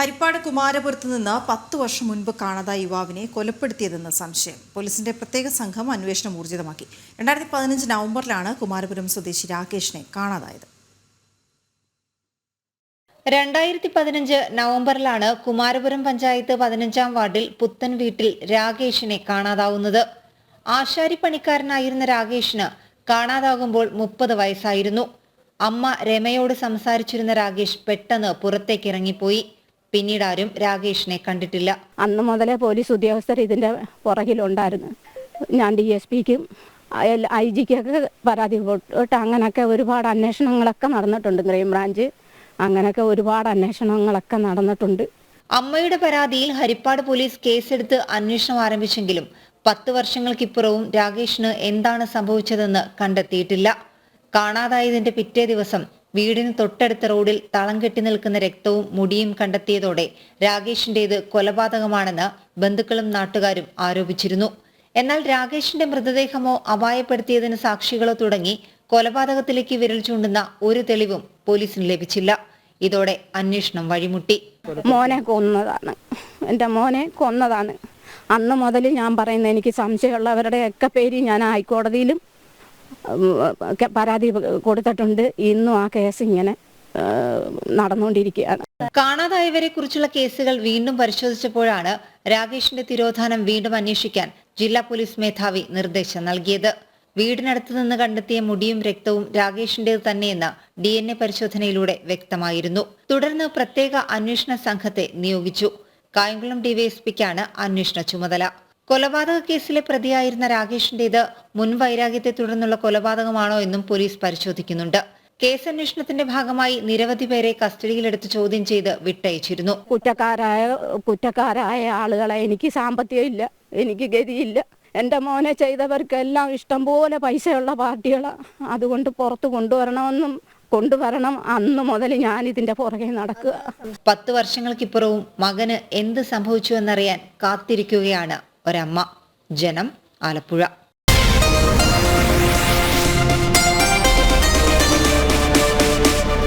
ഹരിപ്പാട് കുമാരപുരത്ത് നിന്ന് 10 വർഷം മുൻപ് കാണാതായ യുവാവിനെ കൊലപ്പെടുത്തിയതെന്ന് സംശയം. പോലീസിന്റെ പ്രത്യേക സംഘം അന്വേഷണം ഊർജിതമാക്കി. 2015 നവംബറിലാണ് കുമാരപുരം സ്വദേശി രാകേഷിനെ കാണാതായത്. 2015 നവംബറിലാണ് കുമാരപുരം പഞ്ചായത്ത് 15-ാം വാർഡിൽ പുത്തൻ വീട്ടിൽ രാകേഷിനെ കാണാതാവുന്നത്. ആശാരിപ്പണിക്കാരനായിരുന്ന രാകേഷിന് കാണാതാകുമ്പോൾ 30 വയസ്സായിരുന്നു. അമ്മ രമയോട് സംസാരിച്ചിരുന്ന രാകേഷ് പെട്ടെന്ന് പുറത്തേക്ക് ഇറങ്ങിപ്പോയി. പിന്നീട് ആരും രാകേഷിനെ കണ്ടിട്ടില്ല. അന്ന് മുതലേ പോലീസ് ഉദ്യോഗസ്ഥർ ഇതിന്റെ പുറകിലുണ്ടായിരുന്നു. ഞാൻ DSPക്കും IG-ക്കൊക്കെ പരാതി പോയിട്ട് അങ്ങനെയൊക്കെ ഒരുപാട് അന്വേഷണങ്ങളൊക്കെ നടന്നിട്ടുണ്ട്. ക്രൈംബ്രാഞ്ച് അങ്ങനെയൊക്കെ ഒരുപാട് അന്വേഷണങ്ങളൊക്കെ നടന്നിട്ടുണ്ട്. അമ്മയുടെ പരാതിയിൽ ഹരിപ്പാട് പോലീസ് കേസെടുത്ത് അന്വേഷണം ആരംഭിച്ചെങ്കിലും 10 വർഷങ്ങൾക്കിപ്പുറവും രാകേഷിന് എന്താണ് സംഭവിച്ചതെന്ന് കണ്ടെത്തിയിട്ടില്ല. കാണാതായതിന്റെ പിറ്റേ ദിവസം വീടിന് തൊട്ടടുത്ത റോഡിൽ തളം കെട്ടി നിൽക്കുന്ന രക്തവും മുടിയും കണ്ടെത്തിയതോടെ രാകേഷിന്റേത് കൊലപാതകമാണെന്ന് ബന്ധുക്കളും നാട്ടുകാരും ആരോപിച്ചിരുന്നു. എന്നാൽ രാകേഷിന്റെ മൃതദേഹമോ അപായപ്പെടുത്തിയതിന് സാക്ഷികളോ തുടങ്ങി കൊലപാതകത്തിലേക്ക് വിരൽ ചൂണ്ടുന്ന ഒരു തെളിവും പോലീസിന് ലഭിച്ചില്ല. ഇതോടെ അന്വേഷണം വഴിമുട്ടി. മോനെ കൊന്നതാണ്, എൻ്റെ മോനെ കൊന്നതാണ്. അന്ന് മുതൽ ഞാൻ പറയുന്നത്, എനിക്ക് സംശയമുള്ളവരുടെയൊക്കെ പേര് ഞാൻ ഹൈക്കോടതിയിലും പരാതി കൊടുത്തിട്ടുണ്ട്. ഇന്നും ആ കേസ് ഇങ്ങനെ നടന്നുകൊണ്ടിരിക്കുകയാണ്. കാണാതായവരെ കുറിച്ചുള്ള കേസുകൾ വീണ്ടും പരിശോധിച്ചപ്പോഴാണ് രാകേഷിന്റെ തിരോധാനം വീണ്ടും അന്വേഷിക്കാൻ ജില്ലാ പോലീസ് മേധാവി നിർദ്ദേശം നൽകിയത്. വീടിനടുത്ത് നിന്ന് കണ്ടെത്തിയ മുടിയും രക്തവും രാകേഷിന്റേത് തന്നെയെന്ന് DNA പരിശോധനയിലൂടെ വ്യക്തമായിരുന്നു. തുടർന്ന് പ്രത്യേക അന്വേഷണ സംഘത്തെ നിയോഗിച്ചു. കായംകുളം DYSPക്കാണ് അന്വേഷണ ചുമതല. കൊലപാതക കേസിലെ പ്രതിയായിരുന്ന രാകേഷിന്റേത് മുൻവൈരാഗ്യത്തെ തുടർന്നുള്ള കൊലപാതകമാണോ എന്നും പോലീസ് പരിശോധിക്കുന്നുണ്ട്. കേസന്വേഷണത്തിന്റെ ഭാഗമായി നിരവധി പേരെ കസ്റ്റഡിയിലെടുത്ത് ചോദ്യം ചെയ്ത് വിട്ടയച്ചിരുന്നു. കുറ്റക്കാരായ ആളുകളെ എനിക്ക് സാമ്പത്തികം ഇല്ല, എനിക്ക് ഗതിയില്ല. എൻ്റെ മോനെ ചെയ്തവർക്കെല്ലാം ഇഷ്ടംപോലെ പൈസയുള്ള പാർട്ടികളാണ്. അതുകൊണ്ട് പുറത്ത് കൊണ്ടുവരണം. അന്ന് മുതൽ ഞാൻ ഇതിന്റെ പുറകെ നടക്കുക. 10 വർഷങ്ങൾക്കിപ്പുറവും മകന് എന്ത് സംഭവിച്ചു എന്നറിയാൻ കാത്തിരിക്കുകയാണ് ഒരമ്മ. ജനം, ആലപ്പുഴ.